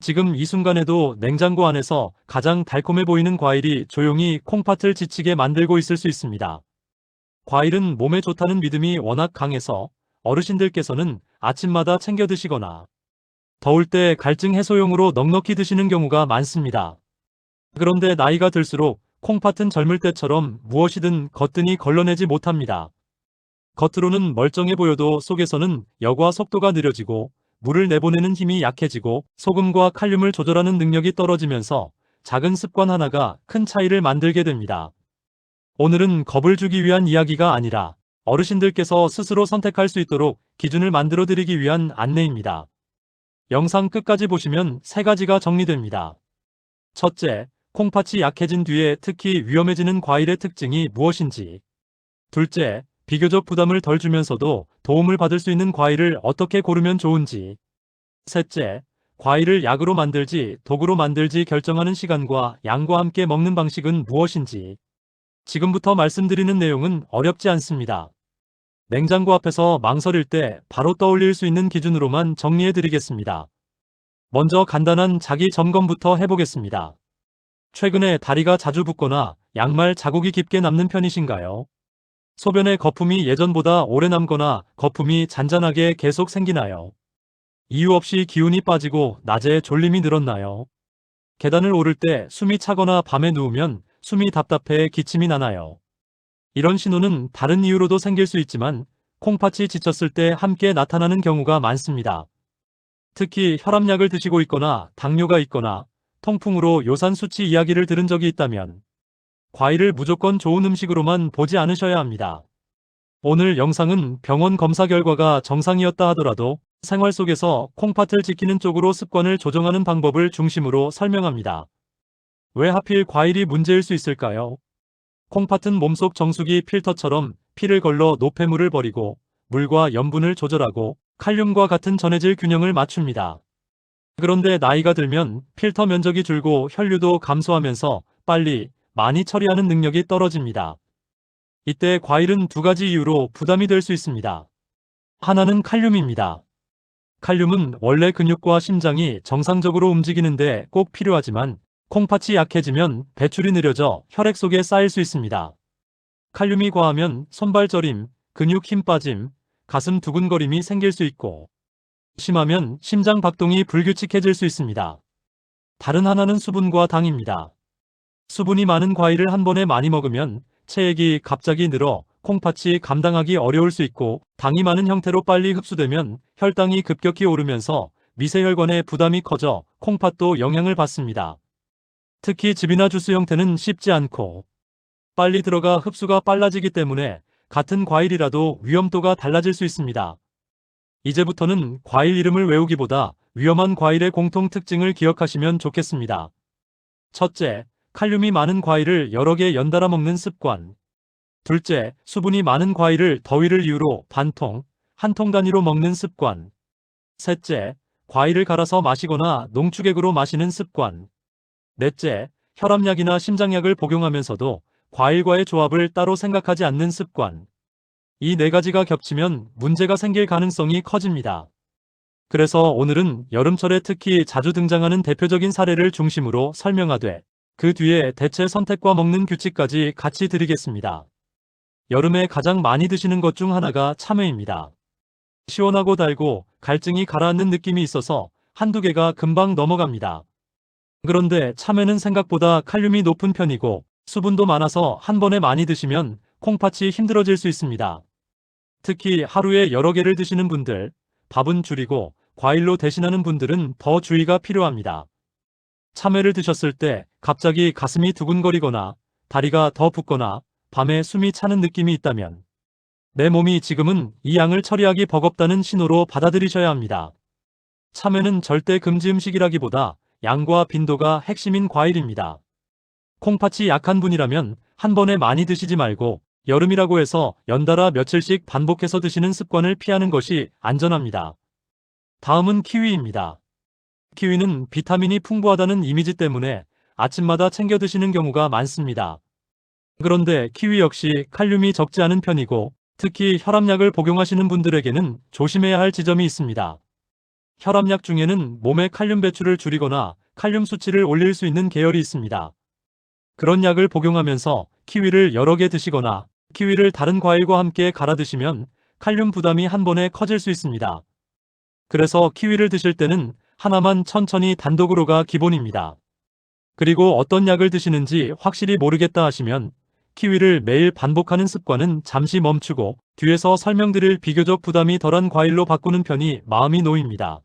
지금 이 순간에도 냉장고 안에서 가장 달콤해 보이는 과일이 조용히 콩팥을 지치게 만들고 있을 수 있습니다. 과일은 몸에 좋다는 믿음이 워낙 강해서 어르신들께서는 아침마다 챙겨 드시거나 더울 때 갈증 해소용으로 넉넉히 드시는 경우가 많습니다. 그런데 나이가 들수록 콩팥은 젊을 때처럼 무엇이든 거뜬히 걸러내지 못합니다. 겉으로는 멀쩡해 보여도 속에서는 여과 속도가 느려지고 물을 내보내는 힘이 약해지고 소금과 칼륨을 조절하는 능력이 떨어지면서 작은 습관 하나가 큰 차이를 만들게 됩니다. 오늘은 겁을 주기 위한 이야기가 아니라 어르신들께서 스스로 선택할 수 있도록 기준을 만들어 드리기 위한 안내입니다. 영상 끝까지 보시면 세 가지가 정리됩니다. 첫째, 콩팥이 약해진 뒤에 특히 위험해지는 과일의 특징이 무엇인지. 둘째, 비교적 부담을 덜 주면서도 도움을 받을 수 있는 과일을 어떻게 고르면 좋은지. 셋째, 과일을 약으로 만들지 독으로 만들지 결정하는 시간과 양과 함께 먹는 방식은 무엇인지. 지금부터 말씀드리는 내용은 어렵지 않습니다. 냉장고 앞에서 망설일 때 바로 떠올릴 수 있는 기준으로만 정리해 드리겠습니다. 먼저 간단한 자기 점검부터 해보겠습니다. 최근에 다리가 자주 붓거나 양말 자국이 깊게 남는 편이신가요? 소변에 거품이 예전보다 오래 남거나 거품이 잔잔하게 계속 생기나요? 이유 없이 기운이 빠지고 낮에 졸림이 늘었나요? 계단을 오를 때 숨이 차거나 밤에 누우면 숨이 답답해 기침이 나나요? 이런 신호는 다른 이유로도 생길 수 있지만 콩팥이 지쳤을 때 함께 나타나는 경우가 많습니다. 특히 혈압약을 드시고 있거나 당뇨가 있거나 통풍으로 요산 수치 이야기를 들은 적이 있다면 과일을 무조건 좋은 음식으로만 보지 않으셔야 합니다. 오늘 영상은 병원 검사 결과가 정상이었다 하더라도 생활 속에서 콩팥을 지키는 쪽으로 습관을 조정하는 방법을 중심으로 설명합니다. 왜 하필 과일이 문제일 수 있을까요? 콩팥은 몸속 정수기 필터처럼 피를 걸러 노폐물을 버리고 물과 염분을 조절하고 칼륨과 같은 전해질 균형을 맞춥니다. 그런데 나이가 들면 필터 면적이 줄고 혈류도 감소하면서 빨리 많이 처리하는 능력이 떨어집니다. 이때 과일은 두 가지 이유로 부담이 될 수 있습니다. 하나는 칼륨입니다. 칼륨은 원래 근육과 심장이 정상적으로 움직이는데 꼭 필요하지만 콩팥이 약해지면 배출이 느려져 혈액 속에 쌓일 수 있습니다. 칼륨이 과하면 손발 저림, 근육 힘 빠짐, 가슴 두근거림이 생길 수 있고 심하면 심장 박동이 불규칙해질 수 있습니다. 다른 하나는 수분과 당입니다. 수분이 많은 과일을 한 번에 많이 먹으면 체액이 갑자기 늘어 콩팥이 감당하기 어려울 수 있고 당이 많은 형태로 빨리 흡수되면 혈당이 급격히 오르면서 미세혈관의 부담이 커져 콩팥도 영향을 받습니다. 특히 즙이나 주스 형태는 씹지 않고 빨리 들어가 흡수가 빨라지기 때문에 같은 과일이라도 위험도가 달라질 수 있습니다. 이제부터는 과일 이름을 외우기보다 위험한 과일의 공통 특징을 기억하시면 좋겠습니다. 첫째, 칼륨이 많은 과일을 여러 개 연달아 먹는 습관. 둘째, 수분이 많은 과일을 더위를 이유로 반통, 한 통 단위로 먹는 습관. 셋째, 과일을 갈아서 마시거나 농축액으로 마시는 습관. 넷째, 혈압약이나 심장약을 복용하면서도 과일과의 조합을 따로 생각하지 않는 습관. 이 네 가지가 겹치면 문제가 생길 가능성이 커집니다. 그래서 오늘은 여름철에 특히 자주 등장하는 대표적인 사례를 중심으로 설명하되 그 뒤에 대체 선택과 먹는 규칙까지 같이 드리겠습니다. 여름에 가장 많이 드시는 것 중 하나가 참외입니다. 시원하고 달고 갈증이 가라앉는 느낌이 있어서 한두 개가 금방 넘어갑니다. 그런데 참외는 생각보다 칼륨이 높은 편이고 수분도 많아서 한 번에 많이 드시면 콩팥이 힘들어질 수 있습니다. 특히 하루에 여러 개를 드시는 분들, 밥은 줄이고 과일로 대신하는 분들은 더 주의가 필요합니다. 참외를 드셨을 때 갑자기 가슴이 두근거리거나 다리가 더 붓거나 밤에 숨이 차는 느낌이 있다면 내 몸이 지금은 이 양을 처리하기 버겁다는 신호로 받아들이셔야 합니다. 참외는 절대 금지 음식이라기보다 양과 빈도가 핵심인 과일입니다. 콩팥이 약한 분이라면 한 번에 많이 드시지 말고 여름이라고 해서 연달아 며칠씩 반복해서 드시는 습관을 피하는 것이 안전합니다. 다음은 키위입니다. 키위는 비타민이 풍부하다는 이미지 때문에 아침마다 챙겨 드시는 경우가 많습니다. 그런데 키위 역시 칼륨이 적지 않은 편이고 특히 혈압약을 복용하시는 분들에게는 조심해야 할 지점이 있습니다. 혈압약 중에는 몸의 칼륨 배출을 줄이거나 칼륨 수치를 올릴 수 있는 계열이 있습니다. 그런 약을 복용하면서 키위를 여러 개 드시거나 키위를 다른 과일과 함께 갈아 드시면 칼륨 부담이 한 번에 커질 수 있습니다. 그래서 키위를 드실 때는 하나만 천천히 단독으로가 기본입니다. 그리고 어떤 약을 드시는지 확실히 모르겠다 하시면 키위를 매일 반복하는 습관은 잠시 멈추고 뒤에서 설명드릴 비교적 부담이 덜한 과일로 바꾸는 편이 마음이 놓입니다.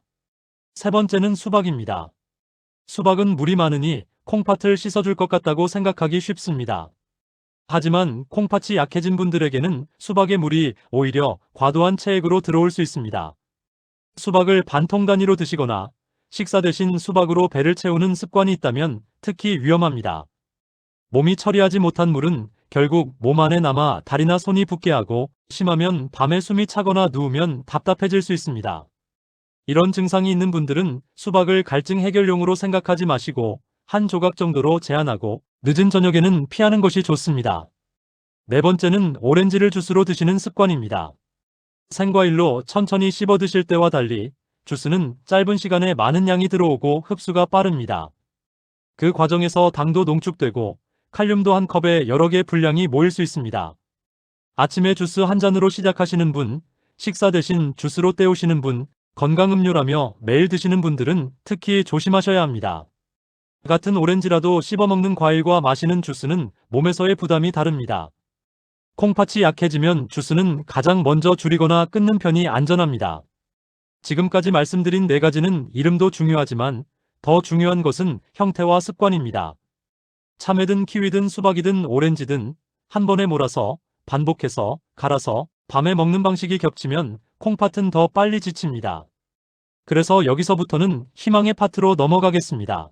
세 번째는 수박입니다. 수박은 물이 많으니 콩팥을 씻어줄 것 같다고 생각하기 쉽습니다. 하지만 콩팥이 약해진 분들에게는 수박의 물이 오히려 과도한 체액으로 들어올 수 있습니다. 수박을 반통 단위로 드시거나 식사 대신 수박으로 배를 채우는 습관이 있다면 특히 위험합니다. 몸이 처리하지 못한 물은 결국 몸 안에 남아 다리나 손이 붓게 하고 심하면 밤에 숨이 차거나 누우면 답답해질 수 있습니다. 이런 증상이 있는 분들은 수박을 갈증 해결용으로 생각하지 마시고 한 조각 정도로 제한하고 늦은 저녁에는 피하는 것이 좋습니다. 네 번째는 오렌지를 주스로 드시는 습관입니다. 생과일로 천천히 씹어 드실 때와 달리 주스는 짧은 시간에 많은 양이 들어오고 흡수가 빠릅니다. 그 과정에서 당도 농축되고 칼륨도 한 컵에 여러 개 분량이 모일 수 있습니다. 아침에 주스 한 잔으로 시작하시는 분, 식사 대신 주스로 때우시는 분, 건강음료라며 매일 드시는 분들은 특히 조심하셔야 합니다. 같은 오렌지라도 씹어먹는 과일과 마시는 주스는 몸에서의 부담이 다릅니다. 콩팥이 약해지면 주스는 가장 먼저 줄이거나 끊는 편이 안전합니다. 지금까지 말씀드린 네 가지는 이름도 중요하지만 더 중요한 것은 형태와 습관입니다. 참외든 키위든 수박이든 오렌지든 한 번에 몰아서 반복해서 갈아서 밤에 먹는 방식이 겹치면 콩팥은 더 빨리 지칩니다. 그래서 여기서부터는 희망의 파트로 넘어가겠습니다.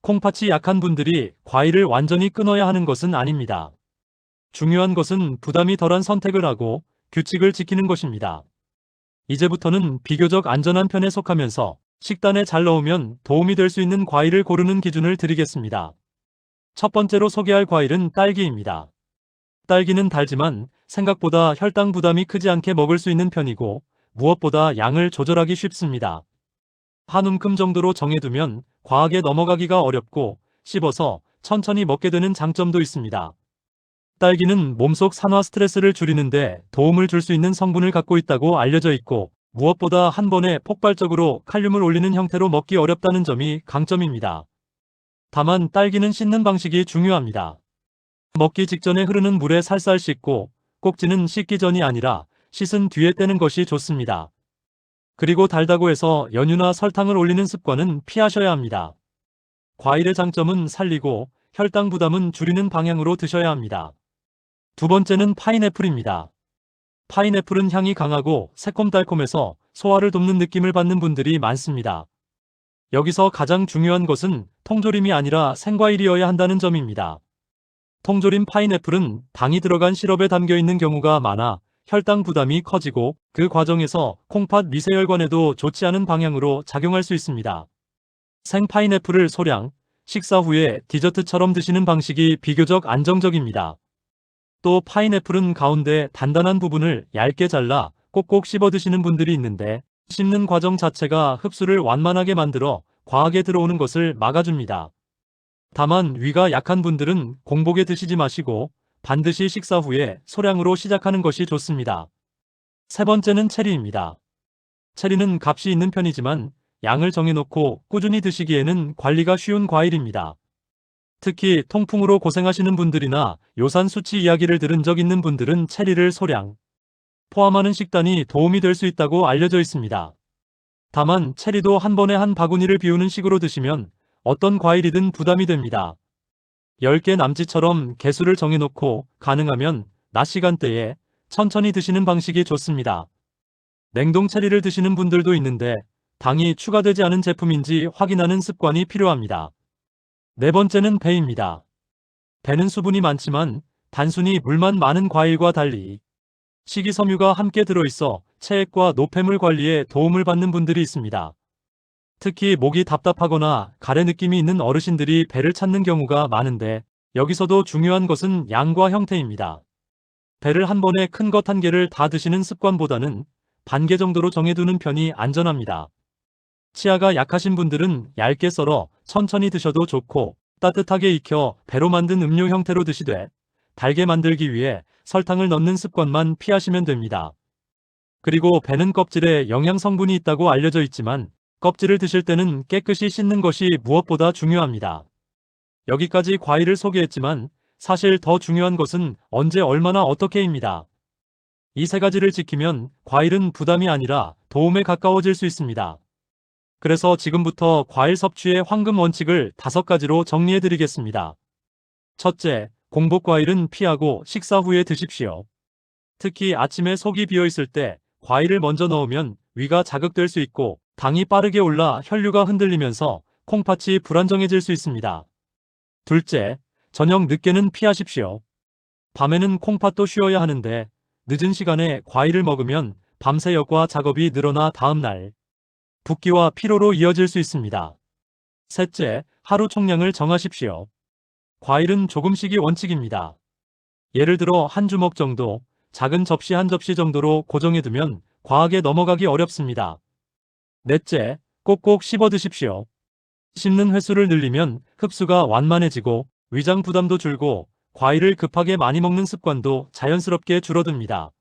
콩팥이 약한 분들이 과일을 완전히 끊어야 하는 것은 아닙니다. 중요한 것은 부담이 덜한 선택을 하고 규칙을 지키는 것입니다. 이제부터는 비교적 안전한 편에 속하면서 식단에 잘 넣으면 도움이 될 수 있는 과일을 고르는 기준을 드리겠습니다. 첫 번째로 소개할 과일은 딸기입니다. 딸기는 달지만 생각보다 혈당 부담이 크지 않게 먹을 수 있는 편이고 무엇보다 양을 조절하기 쉽습니다. 한 움큼 정도로 정해두면 과하게 넘어가기가 어렵고 씹어서 천천히 먹게 되는 장점도 있습니다. 딸기는 몸속 산화 스트레스를 줄이는데 도움을 줄 수 있는 성분을 갖고 있다고 알려져 있고 무엇보다 한 번에 폭발적으로 칼륨을 올리는 형태로 먹기 어렵다는 점이 강점입니다. 다만 딸기는 씻는 방식이 중요합니다. 먹기 직전에 흐르는 물에 살살 씻고 꼭지는 씻기 전이 아니라 씻은 뒤에 떼는 것이 좋습니다. 그리고 달다고 해서 연유나 설탕을 올리는 습관은 피하셔야 합니다. 과일의 장점은 살리고 혈당 부담은 줄이는 방향으로 드셔야 합니다. 두 번째는 파인애플입니다. 파인애플은 향이 강하고 새콤달콤해서 소화를 돕는 느낌을 받는 분들이 많습니다. 여기서 가장 중요한 것은 통조림이 아니라 생과일이어야 한다는 점입니다. 통조림 파인애플은 당이 들어간 시럽에 담겨 있는 경우가 많아 혈당 부담이 커지고 그 과정에서 콩팥 미세혈관에도 좋지 않은 방향으로 작용할 수 있습니다. 생 파인애플을 소량, 식사 후에 디저트처럼 드시는 방식이 비교적 안정적입니다. 또 파인애플은 가운데 단단한 부분을 얇게 잘라 꼭꼭 씹어 드시는 분들이 있는데 씹는 과정 자체가 흡수를 완만하게 만들어 과하게 들어오는 것을 막아줍니다. 다만 위가 약한 분들은 공복에 드시지 마시고 반드시 식사 후에 소량으로 시작하는 것이 좋습니다. 세 번째는 체리입니다. 체리는 값이 있는 편이지만 양을 정해놓고 꾸준히 드시기에는 관리가 쉬운 과일입니다. 특히 통풍으로 고생하시는 분들이나 요산 수치 이야기를 들은 적 있는 분들은 체리를 소량 포함하는 식단이 도움이 될 수 있다고 알려져 있습니다. 다만 체리도 한 번에 한 바구니를 비우는 식으로 드시면 어떤 과일이든 부담이 됩니다. 10개 남짓처럼 개수를 정해놓고 가능하면 낮 시간대에 천천히 드시는 방식이 좋습니다. 냉동 체리를 드시는 분들도 있는데 당이 추가되지 않은 제품인지 확인하는 습관이 필요합니다. 네 번째는 배입니다. 배는 수분이 많지만 단순히 물만 많은 과일과 달리 식이섬유가 함께 들어있어 체액과 노폐물 관리에 도움을 받는 분들이 있습니다. 특히 목이 답답하거나 가래 느낌이 있는 어르신들이 배를 찾는 경우가 많은데 여기서도 중요한 것은 양과 형태입니다. 배를 한 번에 큰 것 한 개를 다 드시는 습관보다는 반 개 정도로 정해두는 편이 안전합니다. 치아가 약하신 분들은 얇게 썰어 천천히 드셔도 좋고, 따뜻하게 익혀 배로 만든 음료 형태로 드시되, 달게 만들기 위해 설탕을 넣는 습관만 피하시면 됩니다. 그리고 배는 껍질에 영양 성분이 있다고 알려져 있지만, 껍질을 드실 때는 깨끗이 씻는 것이 무엇보다 중요합니다. 여기까지 과일을 소개했지만, 사실 더 중요한 것은 언제 얼마나 어떻게입니다. 이 세 가지를 지키면 과일은 부담이 아니라 도움에 가까워질 수 있습니다. 그래서 지금부터 과일 섭취의 황금 원칙을 5가지로 정리해 드리겠습니다. 첫째, 공복 과일은 피하고 식사 후에 드십시오. 특히 아침에 속이 비어 있을 때 과일을 먼저 넣으면 위가 자극될 수 있고, 당이 빠르게 올라 혈류가 흔들리면서 콩팥이 불안정해질 수 있습니다. 둘째, 저녁 늦게는 피하십시오. 밤에는 콩팥도 쉬어야 하는데, 늦은 시간에 과일을 먹으면 밤새 역과 작업이 늘어나 다음날 붓기와 피로로 이어질 수 있습니다. 셋째, 하루 총량을 정하십시오. 과일은 조금씩이 원칙입니다. 예를 들어 한 주먹 정도, 작은 접시 한 접시 정도로 고정해두면 과하게 넘어가기 어렵습니다. 넷째, 꼭꼭 씹어 드십시오. 씹는 횟수를 늘리면 흡수가 완만해지고 위장 부담도 줄고 과일을 급하게 많이 먹는 습관도 자연스럽게 줄어듭니다.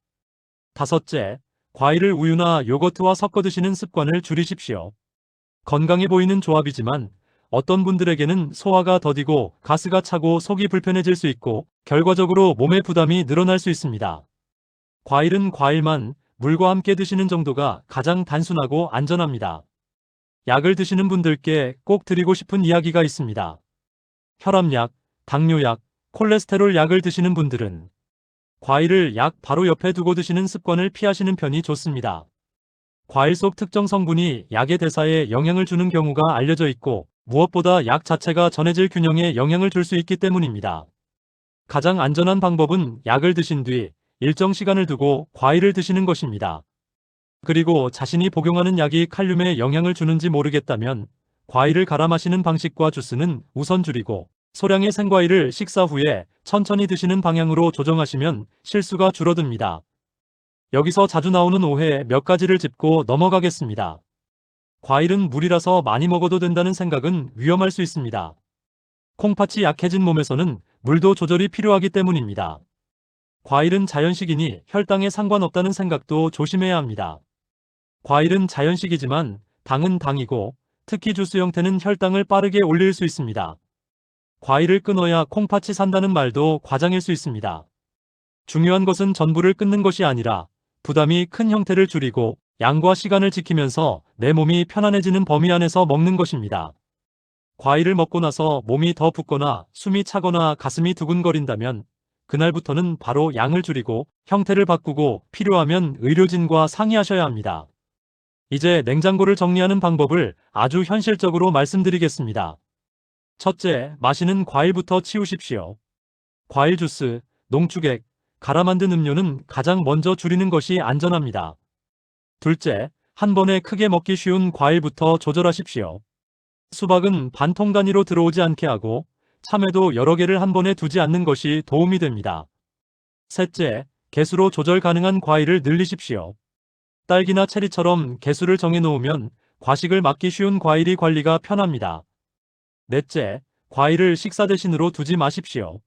다섯째, 과일을 우유나 요거트와 섞어 드시는 습관을 줄이십시오. 건강해 보이는 조합이지만 어떤 분들에게는 소화가 더디고 가스가 차고 속이 불편해질 수 있고, 결과적으로 몸의 부담이 늘어날 수 있습니다. 과일은 과일만 물과 함께 드시는 정도가 가장 단순하고 안전합니다. 약을 드시는 분들께 꼭 드리고 싶은 이야기가 있습니다. 혈압약, 당뇨약, 콜레스테롤 약을 드시는 분들은 과일을 약 바로 옆에 두고 드시는 습관을 피하시는 편이 좋습니다. 과일 속 특정 성분이 약의 대사에 영향을 주는 경우가 알려져 있고, 무엇보다 약 자체가 전해질 균형에 영향을 줄 수 있기 때문입니다. 가장 안전한 방법은 약을 드신 뒤 일정 시간을 두고 과일을 드시는 것입니다. 그리고 자신이 복용하는 약이 칼륨에 영향을 주는지 모르겠다면 과일을 갈아 마시는 방식과 주스는 우선 줄이고, 소량의 생과일을 식사 후에 천천히 드시는 방향으로 조정하시면 실수가 줄어듭니다. 여기서 자주 나오는 오해 몇 가지를 짚고 넘어가겠습니다. 과일은 물이라서 많이 먹어도 된다는 생각은 위험할 수 있습니다. 콩팥이 약해진 몸에서는 물도 조절이 필요하기 때문입니다. 과일은 자연식이니 혈당에 상관없다는 생각도 조심해야 합니다. 과일은 자연식이지만 당은 당이고, 특히 주스 형태는 혈당을 빠르게 올릴 수 있습니다. 과일을 끊어야 콩팥이 산다는 말도 과장일 수 있습니다. 중요한 것은 전부를 끊는 것이 아니라 부담이 큰 형태를 줄이고 양과 시간을 지키면서 내 몸이 편안해지는 범위 안에서 먹는 것입니다. 과일을 먹고 나서 몸이 더 붓거나 숨이 차거나 가슴이 두근거린다면 그날부터는 바로 양을 줄이고 형태를 바꾸고 필요하면 의료진과 상의하셔야 합니다. 이제 냉장고를 정리하는 방법을 아주 현실적으로 말씀드리겠습니다. 첫째, 마시는 과일부터 치우십시오. 과일 주스, 농축액, 갈아 만든 음료는 가장 먼저 줄이는 것이 안전합니다. 둘째, 한 번에 크게 먹기 쉬운 과일부터 조절하십시오. 수박은 반통 단위로 들어오지 않게 하고, 참외도 여러 개를 한 번에 두지 않는 것이 도움이 됩니다. 셋째, 개수로 조절 가능한 과일을 늘리십시오. 딸기나 체리처럼 개수를 정해 놓으면 과식을 막기 쉬운 과일이 관리가 편합니다. 넷째, 과일을 식사 대신으로 두지 마십시오.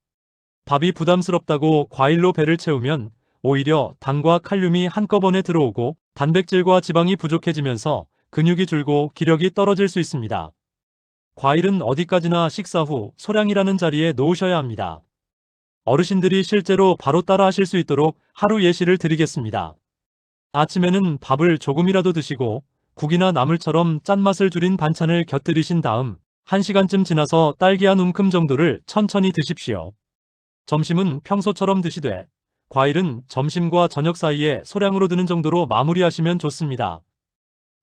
밥이 부담스럽다고 과일로 배를 채우면 오히려 당과 칼륨이 한꺼번에 들어오고 단백질과 지방이 부족해지면서 근육이 줄고 기력이 떨어질 수 있습니다. 과일은 어디까지나 식사 후 소량이라는 자리에 놓으셔야 합니다. 어르신들이 실제로 바로 따라 하실 수 있도록 하루 예시를 드리겠습니다. 아침에는 밥을 조금이라도 드시고 국이나 나물처럼 짠맛을 줄인 반찬을 곁들이신 다음 1시간쯤 지나서 딸기 한 움큼 정도를 천천히 드십시오. 점심은 평소처럼 드시되 과일은 점심과 저녁 사이에 소량으로 드는 정도로 마무리하시면 좋습니다.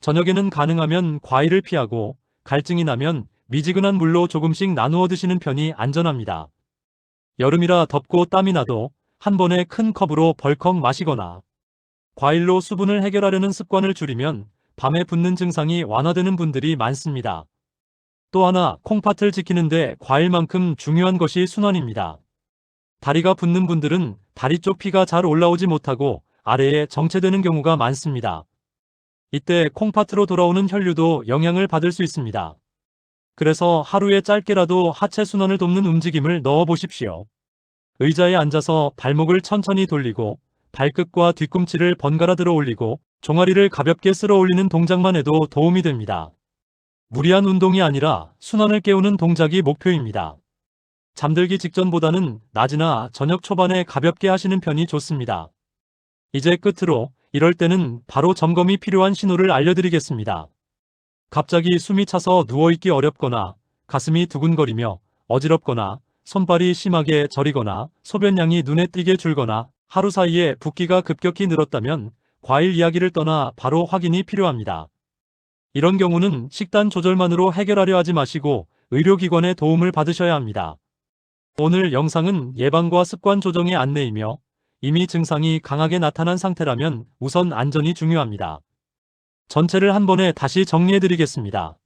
저녁에는 가능하면 과일을 피하고 갈증이 나면 미지근한 물로 조금씩 나누어 드시는 편이 안전합니다. 여름이라 덥고 땀이 나도 한 번에 큰 컵으로 벌컥 마시거나 과일로 수분을 해결하려는 습관을 줄이면 밤에 붓는 증상이 완화되는 분들이 많습니다. 또 하나, 콩팥을 지키는데 과일만큼 중요한 것이 순환입니다. 다리가 붓는 분들은 다리 쪽 피가 잘 올라오지 못하고 아래에 정체되는 경우가 많습니다. 이때 콩팥으로 돌아오는 혈류도 영향을 받을 수 있습니다. 그래서 하루에 짧게라도 하체 순환을 돕는 움직임을 넣어 보십시오. 의자에 앉아서 발목을 천천히 돌리고 발끝과 뒤꿈치를 번갈아 들어 올리고 종아리를 가볍게 쓸어 올리는 동작만 해도 도움이 됩니다. 무리한 운동이 아니라 순환을 깨우는 동작이 목표입니다. 잠들기 직전보다는 낮이나 저녁 초반에 가볍게 하시는 편이 좋습니다. 이제 끝으로 이럴 때는 바로 점검이 필요한 신호를 알려드리겠습니다. 갑자기 숨이 차서 누워있기 어렵거나 가슴이 두근거리며 어지럽거나 손발이 심하게 저리거나 소변량이 눈에 띄게 줄거나 하루 사이에 붓기가 급격히 늘었다면 과일 이야기를 떠나 바로 확인이 필요합니다. 이런 경우는 식단 조절만으로 해결하려 하지 마시고 의료기관의 도움을 받으셔야 합니다. 오늘 영상은 예방과 습관 조정의 안내이며 이미 증상이 강하게 나타난 상태라면 우선 안전이 중요합니다. 전체를 한 번에 다시 정리해드리겠습니다.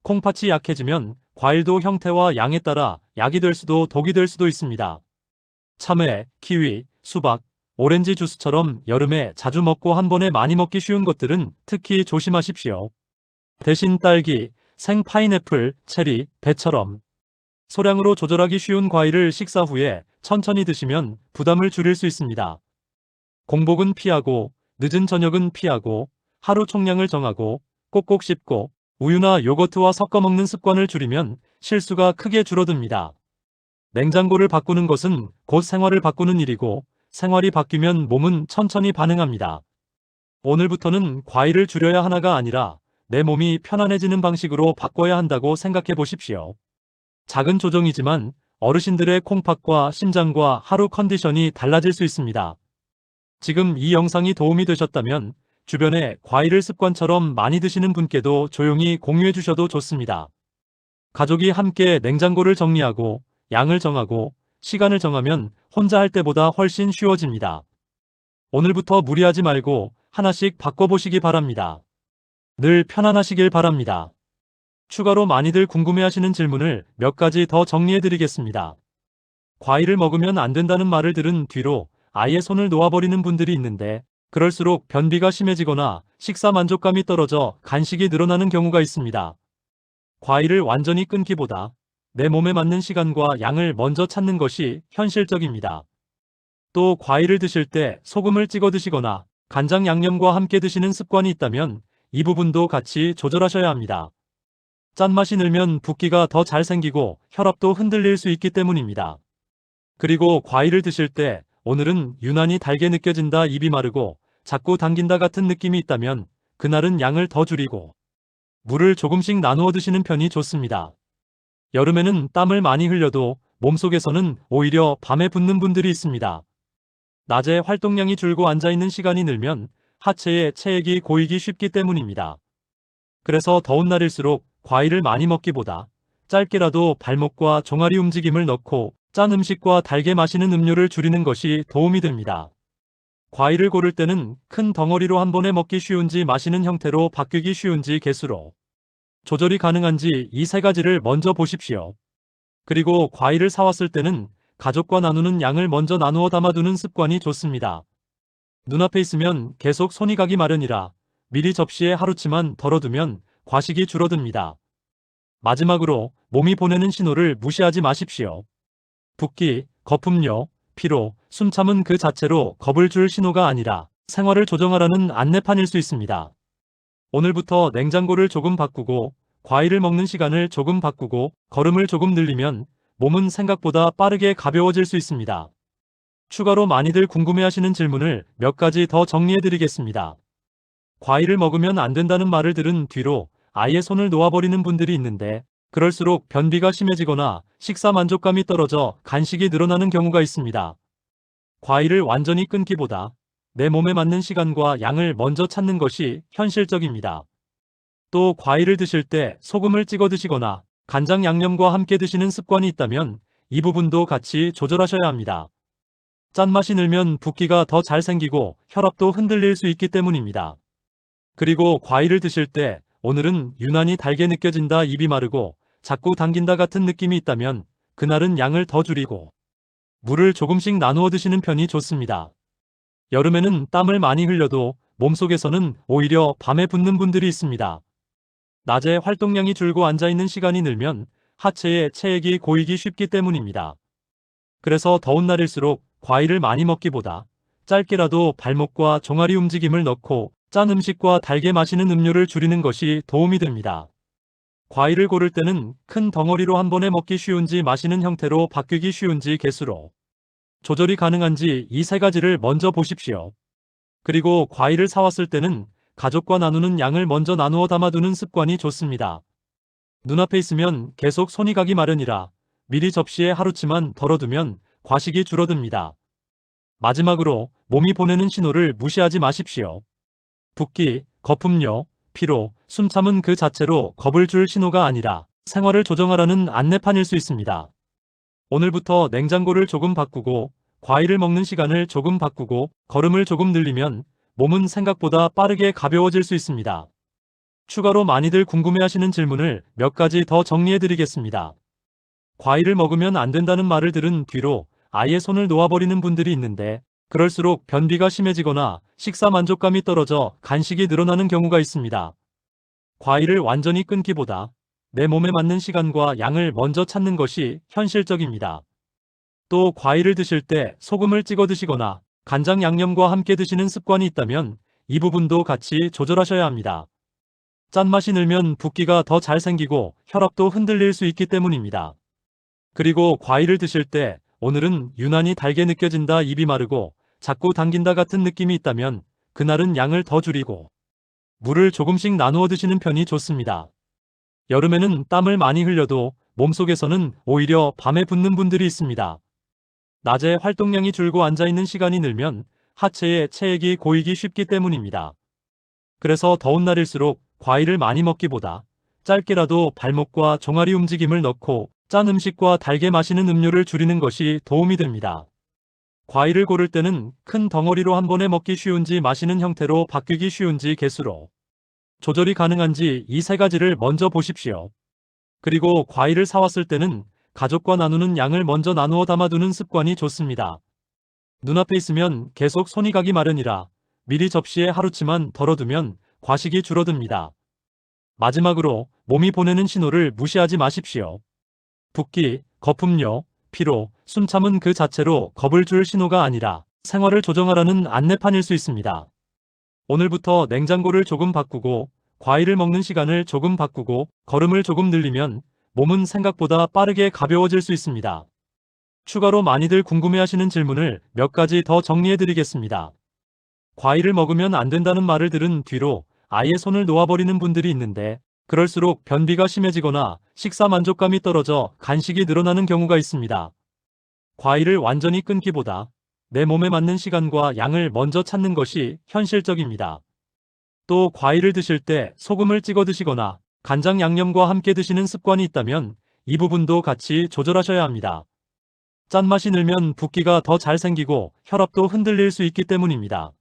콩팥이 약해지면 과일도 형태와 양에 따라 약이 될 수도 독이 될 수도 있습니다. 참외, 키위, 수박, 오렌지 주스처럼 여름에 자주 먹고 한 번에 많이 먹기 쉬운 것들은 특히 조심하십시오. 대신 딸기, 생 파인애플, 체리, 배처럼 소량으로 조절하기 쉬운 과일을 식사 후에 천천히 드시면 부담을 줄일 수 있습니다. 공복은 피하고 늦은 저녁은 피하고 하루 총량을 정하고 꼭꼭 씹고 우유나 요거트와 섞어 먹는 습관을 줄이면 실수가 크게 줄어듭니다. 냉장고를 바꾸는 것은 곧 생활을 바꾸는 일이고 생활이 바뀌면 몸은 천천히 반응합니다. 오늘부터는 과일을 줄여야 하나가 아니라 내 몸이 편안해지는 방식으로 바꿔야 한다고 생각해 보십시오. 작은 조정이지만 어르신들의 콩팥과 심장과 하루 컨디션이 달라질 수 있습니다. 지금 이 영상이 도움이 되셨다면 주변에 과일을 습관처럼 많이 드시는 분께도 조용히 공유해 주셔도 좋습니다. 가족이 함께 냉장고를 정리하고 양을 정하고 시간을 정하면 혼자 할 때보다 훨씬 쉬워집니다. 오늘부터 무리하지 말고 하나씩 바꿔보시기 바랍니다. 늘 편안하시길 바랍니다. 추가로 많이들 궁금해하시는 질문을 몇 가지 더 정리해드리겠습니다. 과일을 먹으면 안 된다는 말을 들은 뒤로 아예 손을 놓아버리는 분들이 있는데 그럴수록 변비가 심해지거나 식사 만족감이 떨어져 간식이 늘어나는 경우가 있습니다. 과일을 완전히 끊기보다 내 몸에 맞는 시간과 양을 먼저 찾는 것이 현실적입니다. 또 과일을 드실 때 소금을 찍어 드시거나 간장 양념과 함께 드시는 습관이 있다면 이 부분도 같이 조절하셔야 합니다. 짠맛이 늘면 붓기가 더 잘 생기고 혈압도 흔들릴 수 있기 때문입니다. 그리고 과일을 드실 때 오늘은 유난히 달게 느껴진다, 입이 마르고 자꾸 당긴다 같은 느낌이 있다면 그날은 양을 더 줄이고 물을 조금씩 나누어 드시는 편이 좋습니다. 여름에는 땀을 많이 흘려도 몸속에서는 오히려 밤에 붓는 분들이 있습니다. 낮에 활동량이 줄고 앉아있는 시간이 늘면 하체에 체액이 고이기 쉽기 때문입니다. 그래서 더운 날일수록 과일을 많이 먹기보다 짧게라도 발목과 종아리 움직임을 넣고 짠 음식과 달게 마시는 음료를 줄이는 것이 도움이 됩니다. 과일을 고를 때는 큰 덩어리로 한 번에 먹기 쉬운지 마시는 형태로 바뀌기 쉬운지 개수로 조절이 가능한지 이 세 가지를 먼저 보십시오. 그리고 과일을 사왔을 때는 가족과 나누는 양을 먼저 나누어 담아두는 습관이 좋습니다. 눈앞에 있으면 계속 손이 가기 마련이라 미리 접시에 하루치만 덜어두면 과식이 줄어듭니다. 마지막으로 몸이 보내는 신호를 무시하지 마십시오. 붓기, 거품료, 피로, 숨참은 그 자체로 겁을 줄 신호가 아니라 생활을 조정하라는 안내판일 수 있습니다. 오늘부터 냉장고를 조금 바꾸고 과일을 먹는 시간을 조금 바꾸고 걸음을 조금 늘리면 몸은 생각보다 빠르게 가벼워질 수 있습니다. 추가로 많이들 궁금해하시는 질문을 몇 가지 더 정리해드리겠습니다. 과일을 먹으면 안 된다는 말을 들은 뒤로 아예 손을 놓아버리는 분들이 있는데 그럴수록 변비가 심해지거나 식사 만족감이 떨어져 간식이 늘어나는 경우가 있습니다. 과일을 완전히 끊기보다 내 몸에 맞는 시간과 양을 먼저 찾는 것이 현실적입니다. 또 과일을 드실 때 소금을 찍어 드시거나 간장 양념과 함께 드시는 습관이 있다면 이 부분도 같이 조절하셔야 합니다. 짠맛이 늘면 붓기가 더 잘 생기고 혈압도 흔들릴 수 있기 때문입니다. 그리고 과일을 드실 때 오늘은 유난히 달게 느껴진다, 입이 마르고 자꾸 당긴다 같은 느낌이 있다면 그날은 양을 더 줄이고 물을 조금씩 나누어 드시는 편이 좋습니다. 여름에는 땀을 많이 흘려도 몸속에서는 오히려 밤에 붓는 분들이 있습니다. 낮에 활동량이 줄고 앉아있는 시간이 늘면 하체에 체액이 고이기 쉽기 때문입니다. 그래서 더운 날일수록 과일을 많이 먹기보다 짧게라도 발목과 종아리 움직임을 넣고 짠 음식과 달게 마시는 음료를 줄이는 것이 도움이 됩니다. 과일을 고를 때는 큰 덩어리로 한 번에 먹기 쉬운지 마시는 형태로 바뀌기 쉬운지 개수로 조절이 가능한지 이 세 가지를 먼저 보십시오. 그리고 과일을 사왔을 때는 가족과 나누는 양을 먼저 나누어 담아두는 습관이 좋습니다. 눈앞에 있으면 계속 손이 가기 마련이라 미리 접시에 하루치만 덜어두면 과식이 줄어듭니다. 마지막으로 몸이 보내는 신호를 무시하지 마십시오. 붓기, 거품료, 피로, 숨참은 그 자체로 겁을 줄 신호가 아니라 생활을 조정하라는 안내판일 수 있습니다. 오늘부터 냉장고를 조금 바꾸고 과일을 먹는 시간을 조금 바꾸고 걸음을 조금 늘리면 몸은 생각보다 빠르게 가벼워질 수 있습니다. 추가로 많이들 궁금해하시는 질문을 몇 가지 더 정리해드리겠습니다. 과일을 먹으면 안 된다는 말을 들은 뒤로 아예 손을 놓아버리는 분들이 있는데 그럴수록 변비가 심해지거나 식사 만족감이 떨어져 간식이 늘어나는 경우가 있습니다. 과일을 완전히 끊기보다 내 몸에 맞는 시간과 양을 먼저 찾는 것이 현실적입니다. 또 과일을 드실 때 소금을 찍어 드시거나 간장 양념과 함께 드시는 습관이 있다면 이 부분도 같이 조절하셔야 합니다. 짠맛이 늘면 붓기가 더 잘 생기고 혈압도 흔들릴 수 있기 때문입니다. 그리고 과일을 드실 때 오늘은 유난히 달게 느껴진다, 입이 마르고 자꾸 당긴다 같은 느낌이 있다면 그날은 양을 더 줄이고 물을 조금씩 나누어 드시는 편이 좋습니다. 여름에는 땀을 많이 흘려도 몸속에서는 오히려 밤에 붓는 분들이 있습니다. 낮에 활동량이 줄고 앉아있는 시간이 늘면 하체에 체액이 고이기 쉽기 때문입니다. 그래서 더운 날일수록 과일을 많이 먹기보다 짧게라도 발목과 종아리 움직임을 넣고 짠 음식과 달게 마시는 음료를 줄이는 것이 도움이 됩니다. 과일을 고를 때는 큰 덩어리로 한 번에 먹기 쉬운지 마시는 형태로 바뀌기 쉬운지 개수로 조절이 가능한지 이 세 가지를 먼저 보십시오. 그리고 과일을 사왔을 때는 가족과 나누는 양을 먼저 나누어 담아두는 습관이 좋습니다. 눈앞에 있으면 계속 손이 가기 마련이라 미리 접시에 하루치만 덜어두면 과식이 줄어듭니다. 마지막으로 몸이 보내는 신호를 무시하지 마십시오. 붓기, 거품료, 피로, 숨참은 그 자체로 겁을 줄 신호가 아니라 생활을 조정하라는 안내판일 수 있습니다. 오늘부터 냉장고를 조금 바꾸고 과일을 먹는 시간을 조금 바꾸고 걸음을 조금 늘리면 몸은 생각보다 빠르게 가벼워질 수 있습니다. 추가로 많이들 궁금해하시는 질문을 몇 가지 더 정리해드리겠습니다. 과일을 먹으면 안 된다는 말을 들은 뒤로 아예 손을 놓아버리는 분들이 있는데 그럴수록 변비가 심해지거나 식사 만족감이 떨어져 간식이 늘어나는 경우가 있습니다. 과일을 완전히 끊기보다 내 몸에 맞는 시간과 양을 먼저 찾는 것이 현실적입니다. 또 과일을 드실 때 소금을 찍어 드시거나 간장 양념과 함께 드시는 습관이 있다면 이 부분도 같이 조절하셔야 합니다. 짠맛이 늘면 붓기가 더 잘 생기고 혈압도 흔들릴 수 있기 때문입니다.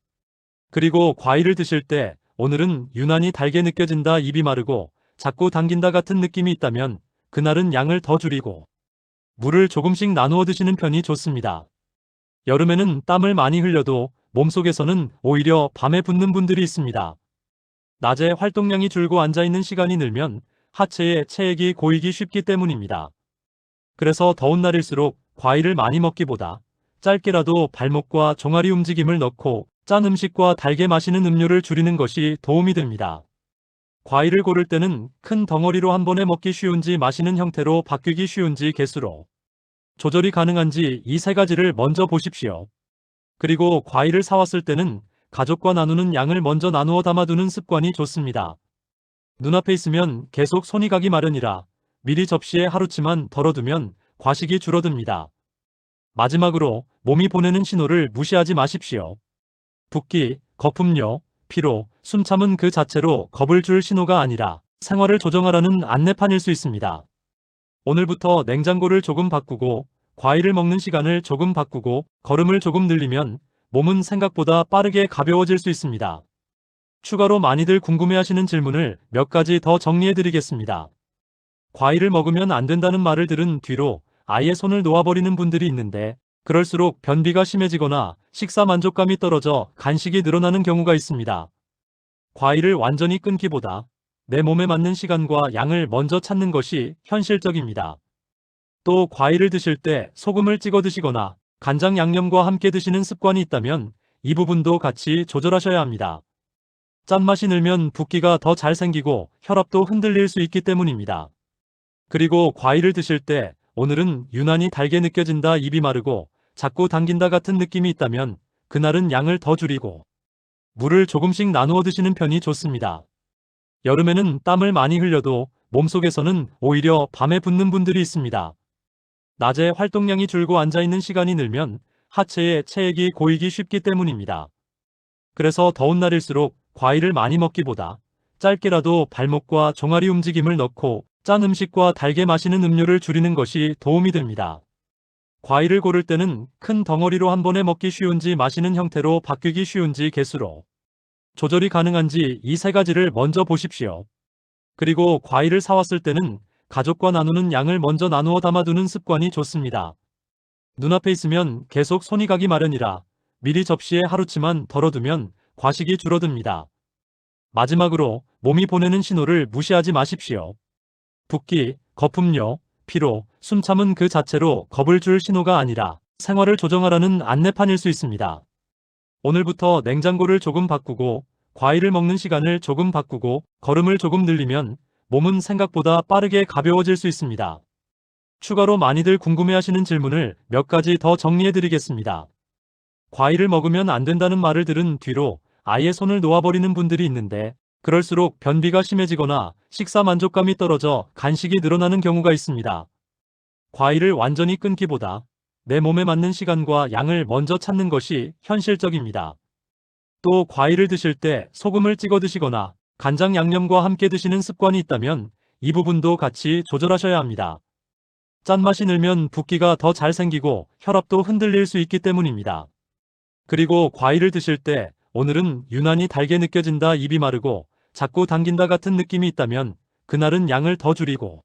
그리고 과일을 드실 때 오늘은 유난히 달게 느껴진다, 입이 마르고 자꾸 당긴다 같은 느낌이 있다면 그날은 양을 더 줄이고 물을 조금씩 나누어 드시는 편이 좋습니다. 여름에는 땀을 많이 흘려도 몸속에서는 오히려 밤에 붓는 분들이 있습니다. 낮에 활동량이 줄고 앉아있는 시간이 늘면 하체에 체액이 고이기 쉽기 때문입니다. 그래서 더운 날일수록 과일을 많이 먹기보다 짧게라도 발목과 종아리 움직임을 넣고 짠 음식과 달게 마시는 음료를 줄이는 것이 도움이 됩니다. 과일을 고를 때는 큰 덩어리로 한 번에 먹기 쉬운지 마시는 형태로 바뀌기 쉬운지 개수로 조절이 가능한지 이 세 가지를 먼저 보십시오. 그리고 과일을 사왔을 때는 가족과 나누는 양을 먼저 나누어 담아두는 습관이 좋습니다. 눈앞에 있으면 계속 손이 가기 마련이라 미리 접시에 하루치만 덜어두면 과식이 줄어듭니다. 마지막으로 몸이 보내는 신호를 무시하지 마십시오. 붓기, 거품료, 피로, 숨참은 그 자체로 겁을 줄 신호가 아니라 생활을 조정하라는 안내판일 수 있습니다. 오늘부터 냉장고를 조금 바꾸고 과일을 먹는 시간을 조금 바꾸고 걸음을 조금 늘리면 몸은 생각보다 빠르게 가벼워질 수 있습니다. 추가로 많이들 궁금해하시는 질문을 몇 가지 더 정리해드리겠습니다. 과일을 먹으면 안 된다는 말을 들은 뒤로 아예 손을 놓아버리는 분들이 있는데 그럴수록 변비가 심해지거나 식사 만족감이 떨어져 간식이 늘어나는 경우가 있습니다. 과일을 완전히 끊기보다 내 몸에 맞는 시간과 양을 먼저 찾는 것이 현실적입니다. 또 과일을 드실 때 소금을 찍어 드시거나 간장 양념과 함께 드시는 습관이 있다면 이 부분도 같이 조절하셔야 합니다. 짠맛이 늘면 붓기가 더 잘 생기고 혈압도 흔들릴 수 있기 때문입니다. 그리고 과일을 드실 때 오늘은 유난히 달게 느껴진다, 입이 마르고 자꾸 당긴다 같은 느낌이 있다면 그날은 양을 더 줄이고 물을 조금씩 나누어 드시는 편이 좋습니다. 여름에는 땀을 많이 흘려도 몸속에서는 오히려 밤에 붓는 분들이 있습니다. 낮에 활동량이 줄고 앉아있는 시간이 늘면 하체에 체액이 고이기 쉽기 때문입니다. 그래서 더운 날일수록 과일을 많이 먹기보다 짧게라도 발목과 종아리 움직임을 넣고 짠 음식과 달게 마시는 음료를 줄이는 것이 도움이 됩니다. 과일을 고를 때는 큰 덩어리로 한 번에 먹기 쉬운지 마시는 형태로 바뀌기 쉬운지 개수로 조절이 가능한지 이 세 가지를 먼저 보십시오. 그리고 과일을 사왔을 때는 가족과 나누는 양을 먼저 나누어 담아두는 습관이 좋습니다. 눈앞에 있으면 계속 손이 가기 마련이라 미리 접시에 하루치만 덜어두면 과식이 줄어듭니다. 마지막으로 몸이 보내는 신호를 무시하지 마십시오. 붓기, 거품료, 피로, 숨참은 그 자체로 겁을 줄 신호가 아니라 생활을 조정하라는 안내판일 수 있습니다. 오늘부터 냉장고를 조금 바꾸고 과일을 먹는 시간을 조금 바꾸고 걸음을 조금 늘리면 몸은 생각보다 빠르게 가벼워질 수 있습니다. 추가로 많이들 궁금해하시는 질문을 몇 가지 더 정리해 드리겠습니다. 과일을 먹으면 안 된다는 말을 들은 뒤로 아예 손을 놓아버리는 분들이 있는데 그럴수록 변비가 심해지거나 식사 만족감이 떨어져 간식이 늘어나는 경우가 있습니다. 과일을 완전히 끊기보다 내 몸에 맞는 시간과 양을 먼저 찾는 것이 현실적입니다. 또 과일을 드실 때 소금을 찍어 드시거나 간장 양념과 함께 드시는 습관이 있다면 이 부분도 같이 조절하셔야 합니다. 짠맛이 늘면 붓기가 더 잘 생기고 혈압도 흔들릴 수 있기 때문입니다. 그리고 과일을 드실 때 오늘은 유난히 달게 느껴진다, 입이 마르고 자꾸 당긴다 같은 느낌이 있다면 그날은 양을 더 줄이고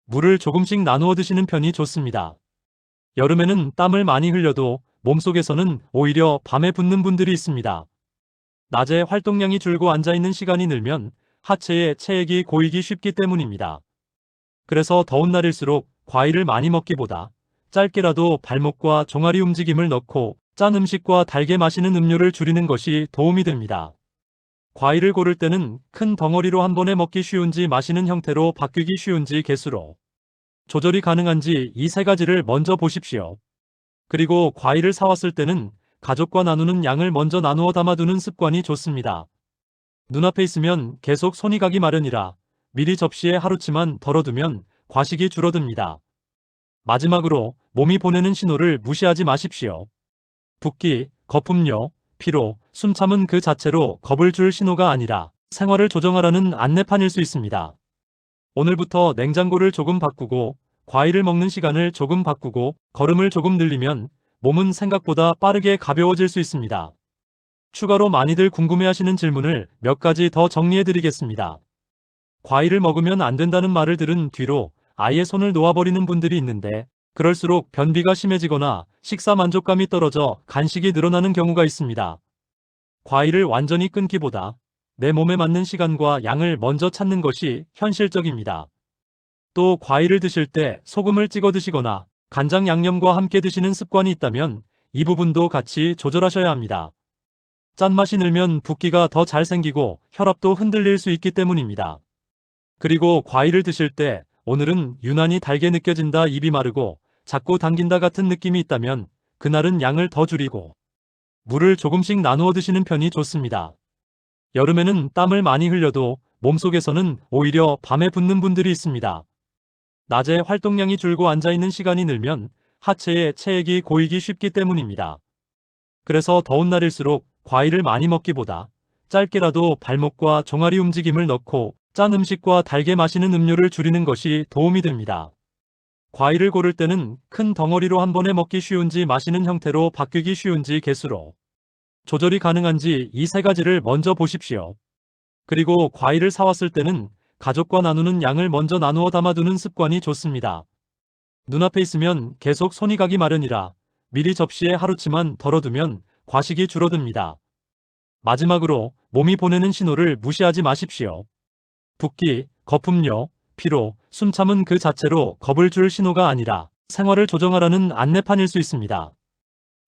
물을 조금씩 나누어 드시는 편이 좋습니다. 여름에는 땀을 많이 흘려도 몸속에서는 오히려 밤에 붓는 분들이 있습니다. 낮에 활동량이 줄고 앉아있는 시간이 늘면 하체에 체액이 고이기 쉽기 때문입니다. 그래서 더운 날일수록 과일을 많이 먹기보다 짧게라도 발목과 종아리 움직임을 넣고 짠 음식과 달게 마시는 음료를 줄이는 것이 도움이 됩니다. 과일을 고를 때는 큰 덩어리로 한 번에 먹기 쉬운지 마시는 형태로 바뀌기 쉬운지 개수로 조절이 가능한지 이 세 가지를 먼저 보십시오. 그리고 과일을 사왔을 때는 가족과 나누는 양을 먼저 나누어 담아두는 습관이 좋습니다. 눈앞에 있으면 계속 손이 가기 마련이라 미리 접시에 하루치만 덜어두면 과식이 줄어듭니다. 마지막으로 몸이 보내는 신호를 무시하지 마십시오. 붓기, 거품료, 피로, 숨참은 그 자체로 겁을 줄 신호가 아니라 생활을 조정하라는 안내판일 수 있습니다. 오늘부터 냉장고를 조금 바꾸고 과일을 먹는 시간을 조금 바꾸고 걸음을 조금 늘리면 몸은 생각보다 빠르게 가벼워질 수 있습니다. 추가로 많이들 궁금해하시는 질문을 몇 가지 더 정리해 드리겠습니다. 과일을 먹으면 안 된다는 말을 들은 뒤로 아예 손을 놓아버리는 분들이 있는데 그럴수록 변비가 심해지거나 식사 만족감이 떨어져 간식이 늘어나는 경우가 있습니다. 과일을 완전히 끊기보다 내 몸에 맞는 시간과 양을 먼저 찾는 것이 현실적입니다. 또 과일을 드실 때 소금을 찍어 드시거나 간장 양념과 함께 드시는 습관이 있다면 이 부분도 같이 조절하셔야 합니다. 짠맛이 늘면 붓기가 더 잘 생기고 혈압도 흔들릴 수 있기 때문입니다. 그리고 과일을 드실 때 오늘은 유난히 달게 느껴진다, 입이 마르고 자꾸 당긴다 같은 느낌이 있다면 그날은 양을 더 줄이고 물을 조금씩 나누어 드시는 편이 좋습니다. 여름에는 땀을 많이 흘려도 몸속에서는 오히려 밤에 붓는 분들이 있습니다. 낮에 활동량이 줄고 앉아있는 시간이 늘면 하체에 체액이 고이기 쉽기 때문입니다. 그래서 더운 날일수록 과일을 많이 먹기보다 짧게라도 발목과 종아리 움직임을 넣고 짠 음식과 달게 마시는 음료를 줄이는 것이 도움이 됩니다. 과일을 고를 때는 큰 덩어리로 한 번에 먹기 쉬운지 마시는 형태로 바뀌기 쉬운지 개수로 조절이 가능한지 이 세 가지를 먼저 보십시오. 그리고 과일을 사왔을 때는 가족과 나누는 양을 먼저 나누어 담아두는 습관이 좋습니다. 눈앞에 있으면 계속 손이 가기 마련이라 미리 접시에 하루치만 덜어두면 과식이 줄어듭니다. 마지막으로 몸이 보내는 신호를 무시하지 마십시오. 붓기, 거품료, 피로, 숨참은 그 자체로 겁을 줄 신호가 아니라 생활을 조정하라는 안내판일 수 있습니다.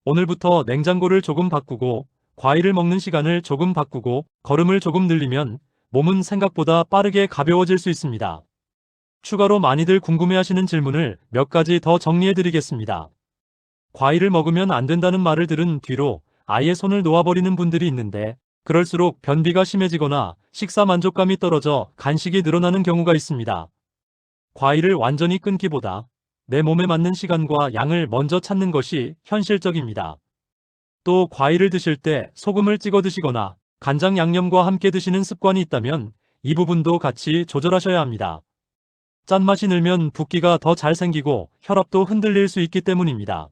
오늘부터 냉장고를 조금 바꾸고 과일을 먹는 시간을 조금 바꾸고 걸음을 조금 늘리면 몸은 생각보다 빠르게 가벼워질 수 있습니다. 추가로 많이들 궁금해하시는 질문을 몇 가지 더 정리해드리겠습니다. 과일을 먹으면 안 된다는 말을 들은 뒤로 아예 손을 놓아버리는 분들이 있는데 그럴수록 변비가 심해지거나 식사 만족감이 떨어져 간식이 늘어나는 경우가 있습니다. 과일을 완전히 끊기보다 내 몸에 맞는 시간과 양을 먼저 찾는 것이 현실적입니다. 또 과일을 드실 때 소금을 찍어 드시거나 간장 양념과 함께 드시는 습관이 있다면 이 부분도 같이 조절하셔야 합니다. 짠맛이 늘면 붓기가 더 잘 생기고 혈압도 흔들릴 수 있기 때문입니다.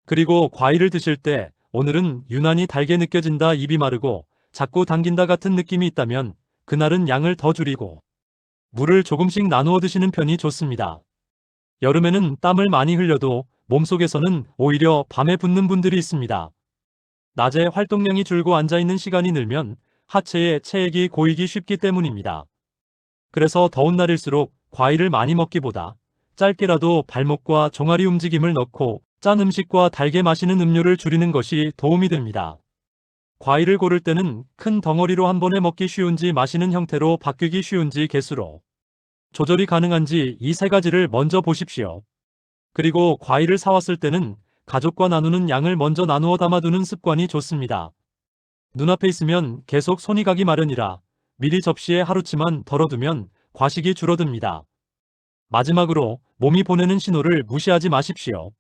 그리고 과일을 드실 때 오늘은 유난히 달게 느껴진다, 입이 마르고 자꾸 당긴다 같은 느낌이 있다면 그날은 양을 더 줄이고 물을 조금씩 나누어 드시는 편이 좋습니다. 여름에는 땀을 많이 흘려도 몸속에서는 오히려 밤에 붓는 분들이 있습니다. 낮에 활동량이 줄고 앉아있는 시간이 늘면 하체에 체액이 고이기 쉽기 때문입니다. 그래서 더운 날일수록 과일을 많이 먹기보다 짧게라도 발목과 종아리 움직임을 넣고 짠 음식과 달게 마시는 음료를 줄이는 것이 도움이 됩니다. 과일을 고를 때는 큰 덩어리로 한 번에 먹기 쉬운지 마시는 형태로 바뀌기 쉬운지 개수로 조절이 가능한지 이 세 가지를 먼저 보십시오. 그리고 과일을 사왔을 때는 가족과 나누는 양을 먼저 나누어 담아두는 습관이 좋습니다. 눈앞에 있으면 계속 손이 가기 마련이라 미리 접시에 하루치만 덜어두면 과식이 줄어듭니다. 마지막으로 몸이 보내는 신호를 무시하지 마십시오.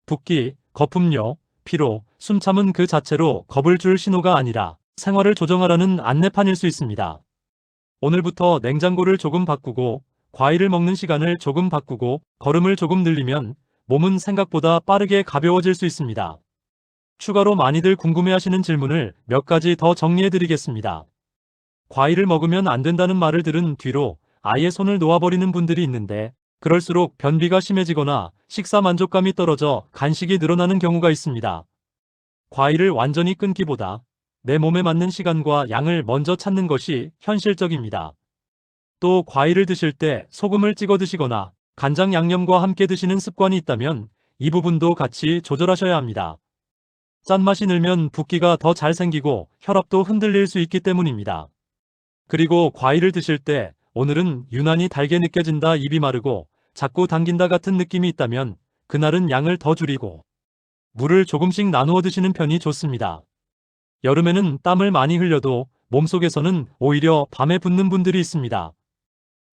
붓기, 거품료, 피로, 숨참은 그 자체로 겁을 줄 신호가 아니라 생활을 조정하라는 안내판일 수 있습니다. 오늘부터 냉장고를 조금 바꾸고 과일을 먹는 시간을 조금 바꾸고 걸음을 조금 늘리면 몸은 생각보다 빠르게 가벼워질 수 있습니다. 추가로 많이들 궁금해하시는 질문을 몇 가지 더 정리해드리겠습니다. 과일을 먹으면 안 된다는 말을 들은 뒤로 아예 손을 놓아버리는 분들이 있는데 그럴수록 변비가 심해지거나 식사 만족감이 떨어져 간식이 늘어나는 경우가 있습니다. 과일을 완전히 끊기보다 내 몸에 맞는 시간과 양을 먼저 찾는 것이 현실적입니다. 또 과일을 드실 때 소금을 찍어 드시거나 간장 양념과 함께 드시는 습관이 있다면 이 부분도 같이 조절하셔야 합니다. 짠맛이 늘면 붓기가 더 잘 생기고 혈압도 흔들릴 수 있기 때문입니다. 그리고 과일을 드실 때 오늘은 유난히 달게 느껴진다, 입이 마르고 자꾸 당긴다 같은 느낌이 있다면 그날은 양을 더 줄이고 물을 조금씩 나누어 드시는 편이 좋습니다. 여름에는 땀을 많이 흘려도 몸속에서는 오히려 밤에 붓는 분들이 있습니다.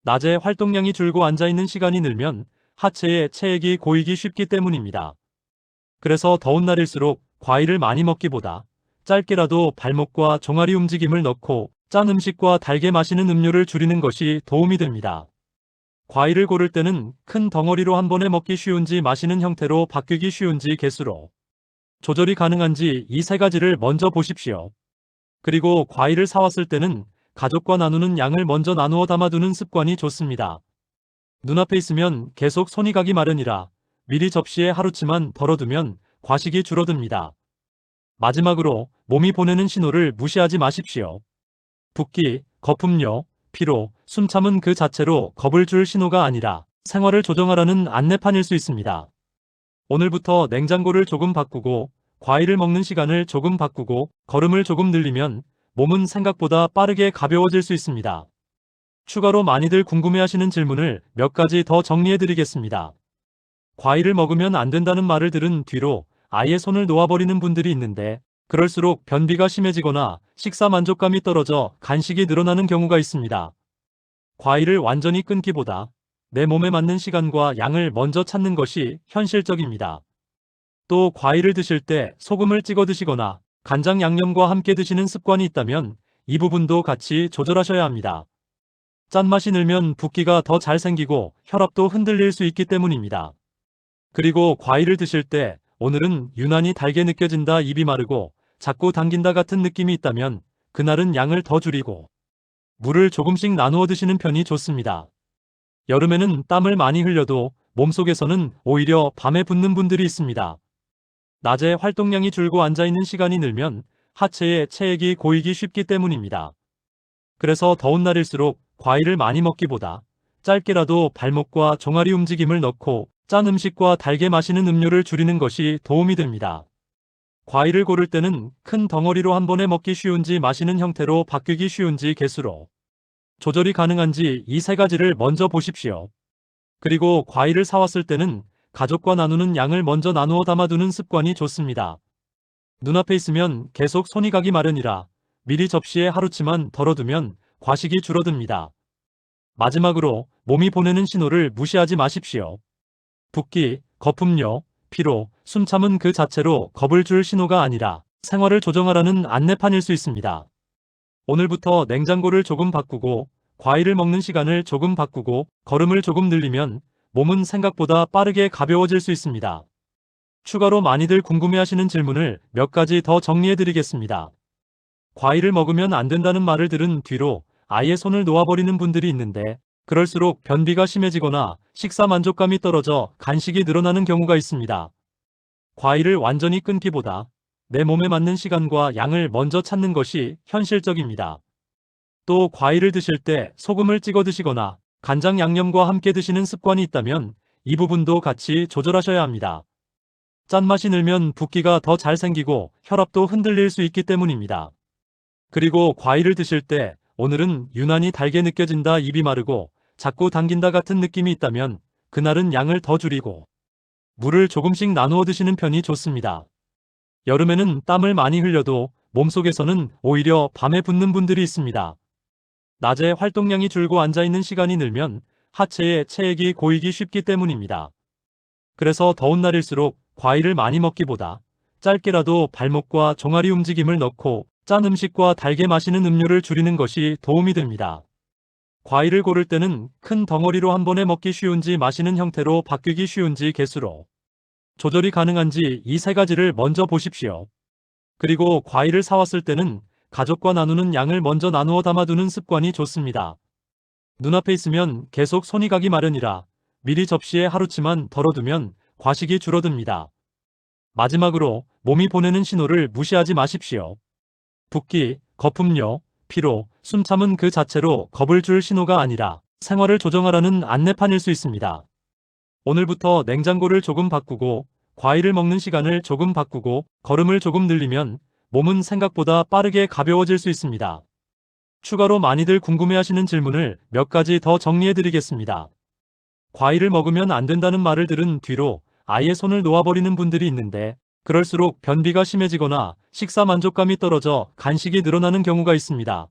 낮에 활동량이 줄고 앉아있는 시간이 늘면 하체에 체액이 고이기 쉽기 때문입니다. 그래서 더운 날일수록 과일을 많이 먹기보다 짧게라도 발목과 종아리 움직임을 넣고 짠 음식과 달게 마시는 음료를 줄이는 것이 도움이 됩니다. 과일을 고를 때는 큰 덩어리로 한 번에 먹기 쉬운지 마시는 형태로 바뀌기 쉬운지 개수로 조절이 가능한지 이 세 가지를 먼저 보십시오. 그리고 과일을 사왔을 때는 가족과 나누는 양을 먼저 나누어 담아두는 습관이 좋습니다. 눈앞에 있으면 계속 손이 가기 마련이라 미리 접시에 하루치만 덜어두면 과식이 줄어듭니다. 마지막으로 몸이 보내는 신호를 무시하지 마십시오. 붓기, 거품료, 피로, 숨참은 그 자체로 겁을 줄 신호가 아니라 생활을 조정하라는 안내판일 수 있습니다. 오늘부터 냉장고를 조금 바꾸고 과일을 먹는 시간을 조금 바꾸고 걸음을 조금 늘리면 몸은 생각보다 빠르게 가벼워질 수 있습니다. 추가로 많이들 궁금해하시는 질문을 몇 가지 더 정리해드리겠습니다. 과일을 먹으면 안 된다는 말을 들은 뒤로 아예 손을 놓아버리는 분들이 있는데 그럴수록 변비가 심해지거나 식사 만족감이 떨어져 간식이 늘어나는 경우가 있습니다. 과일을 완전히 끊기보다 내 몸에 맞는 시간과 양을 먼저 찾는 것이 현실적입니다. 또 과일을 드실 때 소금을 찍어 드시거나 간장 양념과 함께 드시는 습관이 있다면 이 부분도 같이 조절하셔야 합니다. 짠맛이 늘면 붓기가 더 잘 생기고 혈압도 흔들릴 수 있기 때문입니다. 그리고 과일을 드실 때 오늘은 유난히 달게 느껴진다, 입이 마르고 자꾸 당긴다 같은 느낌이 있다면 그날은 양을 더 줄이고 물을 조금씩 나누어 드시는 편이 좋습니다. 여름에는 땀을 많이 흘려도 몸속에서는 오히려 밤에 붓는 분들이 있습니다. 낮에 활동량이 줄고 앉아있는 시간이 늘면 하체에 체액이 고이기 쉽기 때문입니다. 그래서 더운 날일수록 과일을 많이 먹기보다 짧게라도 발목과 종아리 움직임을 넣고 짠 음식과 달게 마시는 음료를 줄이는 것이 도움이 됩니다. 과일을 고를 때는 큰 덩어리로 한 번에 먹기 쉬운지 마시는 형태로 바뀌기 쉬운지 개수로 조절이 가능한지 이 세 가지를 먼저 보십시오. 그리고 과일을 사왔을 때는 가족과 나누는 양을 먼저 나누어 담아두는 습관이 좋습니다. 눈앞에 있으면 계속 손이 가기 마련이라 미리 접시에 하루치만 덜어두면 과식이 줄어듭니다. 마지막으로 몸이 보내는 신호를 무시하지 마십시오. 붓기, 거품료, 피로, 숨참은 그 자체로 겁을 줄 신호가 아니라 생활을 조정하라는 안내판일 수 있습니다. 오늘부터 냉장고를 조금 바꾸고 과일을 먹는 시간을 조금 바꾸고 걸음을 조금 늘리면 몸은 생각보다 빠르게 가벼워질 수 있습니다. 추가로 많이들 궁금해하시는 질문을 몇 가지 더 정리해드리겠습니다. 과일을 먹으면 안 된다는 말을 들은 뒤로 아예 손을 놓아버리는 분들이 있는데 그럴수록 변비가 심해지거나 식사 만족감이 떨어져 간식이 늘어나는 경우가 있습니다. 과일을 완전히 끊기보다 내 몸에 맞는 시간과 양을 먼저 찾는 것이 현실적입니다. 또 과일을 드실 때 소금을 찍어 드시거나 간장 양념과 함께 드시는 습관이 있다면 이 부분도 같이 조절하셔야 합니다. 짠맛이 늘면 붓기가 더 잘 생기고 혈압도 흔들릴 수 있기 때문입니다. 그리고 과일을 드실 때 오늘은 유난히 달게 느껴진다, 입이 마르고 자꾸 당긴다 같은 느낌이 있다면 그날은 양을 더 줄이고 물을 조금씩 나누어 드시는 편이 좋습니다. 여름에는 땀을 많이 흘려도 몸속에서는 오히려 밤에 붓는 분들이 있습니다. 낮에 활동량이 줄고 앉아있는 시간이 늘면 하체에 체액이 고이기 쉽기 때문입니다. 그래서 더운 날일수록 과일을 많이 먹기보다 짧게라도 발목과 종아리 움직임을 넣고 짠 음식과 달게 마시는 음료를 줄이는 것이 도움이 됩니다. 과일을 고를 때는 큰 덩어리로 한 번에 먹기 쉬운지 마시는 형태로 바뀌기 쉬운지 개수로 조절이 가능한지 이 세 가지를 먼저 보십시오. 그리고 과일을 사왔을 때는 가족과 나누는 양을 먼저 나누어 담아두는 습관이 좋습니다. 눈앞에 있으면 계속 손이 가기 마련이라 미리 접시에 하루치만 덜어두면 과식이 줄어듭니다. 마지막으로 몸이 보내는 신호를 무시하지 마십시오. 붓기, 거품료, 피로, 숨참은 그 자체로 겁을 줄 신호가 아니라 생활을 조정하라는 안내판일 수 있습니다. 오늘부터 냉장고를 조금 바꾸고 과일을 먹는 시간을 조금 바꾸고 걸음을 조금 늘리면 몸은 생각보다 빠르게 가벼워질 수 있습니다. 추가로 많이들 궁금해하시는 질문을 몇 가지 더 정리해드리겠습니다. 과일을 먹으면 안 된다는 말을 들은 뒤로 아예 손을 놓아버리는 분들이 있는데 그럴수록 변비가 심해지거나 식사 만족감이 떨어져 간식이 늘어나는 경우가 있습니다.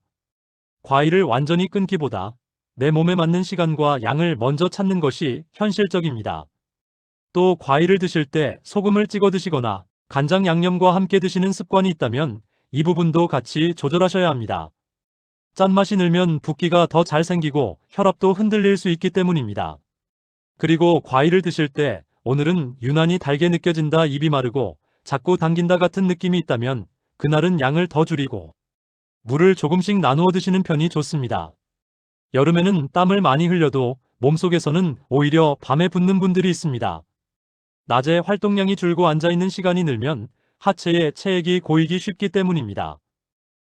과일을 완전히 끊기보다 내 몸에 맞는 시간과 양을 먼저 찾는 것이 현실적입니다. 또 과일을 드실 때 소금을 찍어 드시거나 간장 양념과 함께 드시는 습관이 있다면 이 부분도 같이 조절하셔야 합니다. 짠맛이 늘면 붓기가 더 잘 생기고 혈압도 흔들릴 수 있기 때문입니다. 그리고 과일을 드실 때 오늘은 유난히 달게 느껴진다, 입이 마르고 자꾸 당긴다 같은 느낌이 있다면 그날은 양을 더 줄이고 물을 조금씩 나누어 드시는 편이 좋습니다. 여름에는 땀을 많이 흘려도 몸속에서는 오히려 밤에 붓는 분들이 있습니다. 낮에 활동량이 줄고 앉아있는 시간이 늘면 하체에 체액이 고이기 쉽기 때문입니다.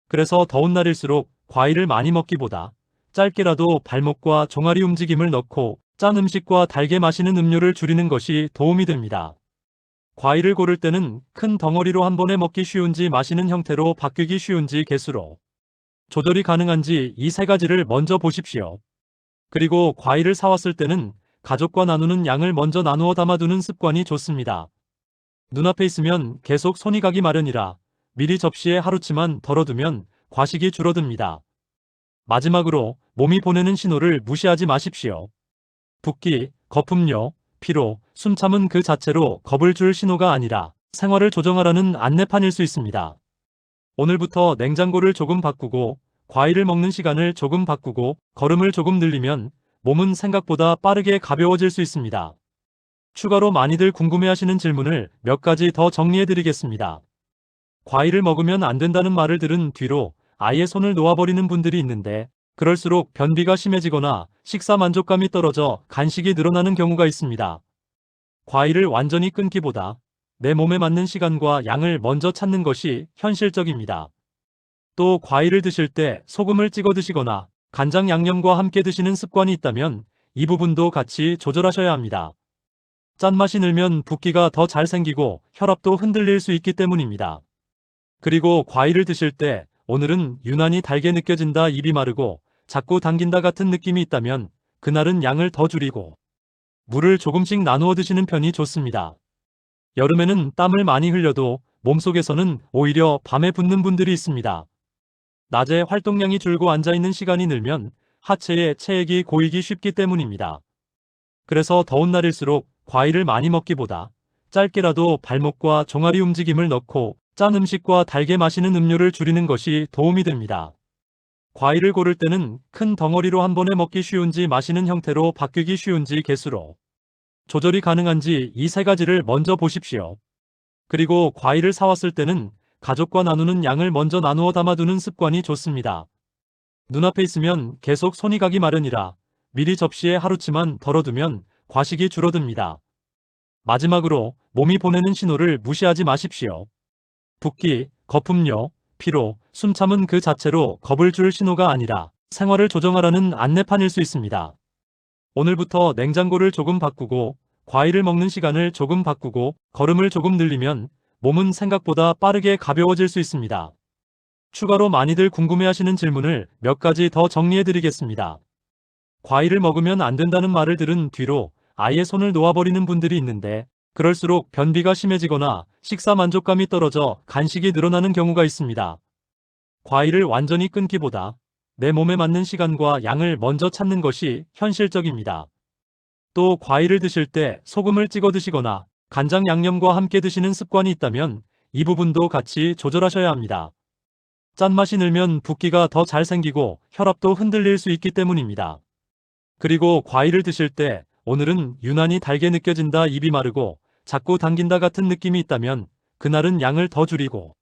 그래서 더운 날일수록 과일을 많이 먹기보다 짧게라도 발목과 종아리 움직임을 넣고 짠 음식과 달게 마시는 음료를 줄이는 것이 도움이 됩니다. 과일을 고를 때는 큰 덩어리로 한 번에 먹기 쉬운지 마시는 형태로 바뀌기 쉬운지 개수로 조절이 가능한지 이 세 가지를 먼저 보십시오. 그리고 과일을 사왔을 때는 가족과 나누는 양을 먼저 나누어 담아두는 습관이 좋습니다. 눈앞에 있으면 계속 손이 가기 마련이라 미리 접시에 하루치만 덜어두면 과식이 줄어듭니다. 마지막으로 몸이 보내는 신호를 무시하지 마십시오. 붓기, 거품료, 피로, 숨참은 그 자체로 겁을 줄 신호가 아니라 생활을 조정하라는 안내판일 수 있습니다. 오늘부터 냉장고를 조금 바꾸고 과일을 먹는 시간을 조금 바꾸고 걸음을 조금 늘리면 몸은 생각보다 빠르게 가벼워질 수 있습니다. 추가로 많이들 궁금해하시는 질문을 몇 가지 더 정리해드리겠습니다. 과일을 먹으면 안 된다는 말을 들은 뒤로 아예 손을 놓아버리는 분들이 있는데 그럴수록 변비가 심해지거나 식사 만족감이 떨어져 간식이 늘어나는 경우가 있습니다. 과일을 완전히 끊기보다 내 몸에 맞는 시간과 양을 먼저 찾는 것이 현실적입니다. 또 과일을 드실 때 소금을 찍어 드시거나 간장 양념과 함께 드시는 습관이 있다면 이 부분도 같이 조절하셔야 합니다. 짠맛이 늘면 붓기가 더 잘 생기고 혈압도 흔들릴 수 있기 때문입니다. 그리고 과일을 드실 때 오늘은 유난히 달게 느껴진다, 입이 마르고 자꾸 당긴다 같은 느낌이 있다면 그날은 양을 더 줄이고 물을 조금씩 나누어 드시는 편이 좋습니다. 여름에는 땀을 많이 흘려도 몸속에서는 오히려 밤에 붓는 분들이 있습니다. 낮에 활동량이 줄고 앉아있는 시간이 늘면 하체에 체액이 고이기 쉽기 때문입니다. 그래서 더운 날일수록 과일을 많이 먹기보다 짧게라도 발목과 종아리 움직임을 넣고 짠 음식과 달게 마시는 음료를 줄이는 것이 도움이 됩니다. 과일을 고를 때는 큰 덩어리로 한 번에 먹기 쉬운지 마시는 형태로 바뀌기 쉬운지 개수로 조절이 가능한지 이 세 가지를 먼저 보십시오. 그리고 과일을 사왔을 때는 가족과 나누는 양을 먼저 나누어 담아두는 습관이 좋습니다. 눈앞에 있으면 계속 손이 가기 마련이라 미리 접시에 하루치만 덜어두면 과식이 줄어듭니다. 마지막으로 몸이 보내는 신호를 무시하지 마십시오. 붓기, 거품료, 피로, 숨참은 그 자체로 겁을 줄 신호가 아니라 생활을 조정하라는 안내판일 수 있습니다. 오늘부터 냉장고를 조금 바꾸고 과일을 먹는 시간을 조금 바꾸고 걸음을 조금 늘리면 몸은 생각보다 빠르게 가벼워질 수 있습니다. 추가로 많이들 궁금해하시는 질문을 몇 가지 더 정리해드리겠습니다. 과일을 먹으면 안 된다는 말을 들은 뒤로 아예 손을 놓아버리는 분들이 있는데 그럴수록 변비가 심해지거나 식사 만족감이 떨어져 간식이 늘어나는 경우가 있습니다. 과일을 완전히 끊기보다 내 몸에 맞는 시간과 양을 먼저 찾는 것이 현실적입니다. 또 과일을 드실 때 소금을 찍어 드시거나 간장 양념과 함께 드시는 습관이 있다면 이 부분도 같이 조절하셔야 합니다. 짠맛이 늘면 붓기가 더 잘 생기고 혈압도 흔들릴 수 있기 때문입니다. 그리고 과일을 드실 때 오늘은 유난히 달게 느껴진다, 입이 마르고 자꾸 당긴다 같은 느낌이 있다면 그날은 양을 더 줄이고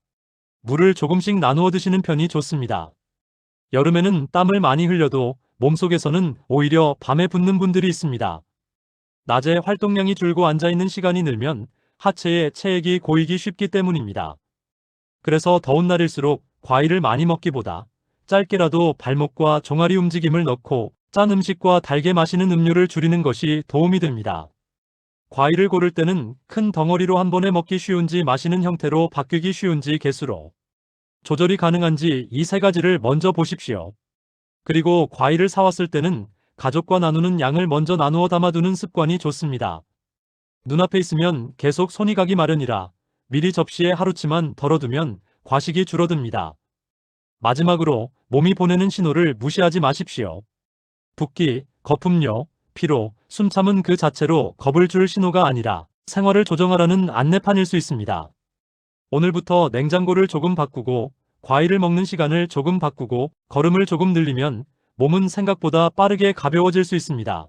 물을 조금씩 나누어 드시는 편이 좋습니다. 여름에는 땀을 많이 흘려도 몸속에서는 오히려 밤에 붓는 분들이 있습니다. 낮에 활동량이 줄고 앉아있는 시간이 늘면 하체에 체액이 고이기 쉽기 때문입니다. 그래서 더운 날일수록 과일을 많이 먹기보다 짧게라도 발목과 종아리 움직임을 넣고 짠 음식과 달게 마시는 음료를 줄이는 것이 도움이 됩니다. 과일을 고를 때는 큰 덩어리로 한 번에 먹기 쉬운지 마시는 형태로 바뀌기 쉬운지 개수로 조절이 가능한지 이 세 가지를 먼저 보십시오. 그리고 과일을 사왔을 때는 가족과 나누는 양을 먼저 나누어 담아두는 습관이 좋습니다. 눈앞에 있으면 계속 손이 가기 마련이라 미리 접시에 하루치만 덜어두면 과식이 줄어듭니다. 마지막으로 몸이 보내는 신호를 무시하지 마십시오. 붓기, 거품료, 피로, 숨참은 그 자체로 겁을 줄 신호가 아니라 생활을 조정하라는 안내판일 수 있습니다. 오늘부터 냉장고를 조금 바꾸고 과일을 먹는 시간을 조금 바꾸고 걸음을 조금 늘리면 몸은 생각보다 빠르게 가벼워질 수 있습니다.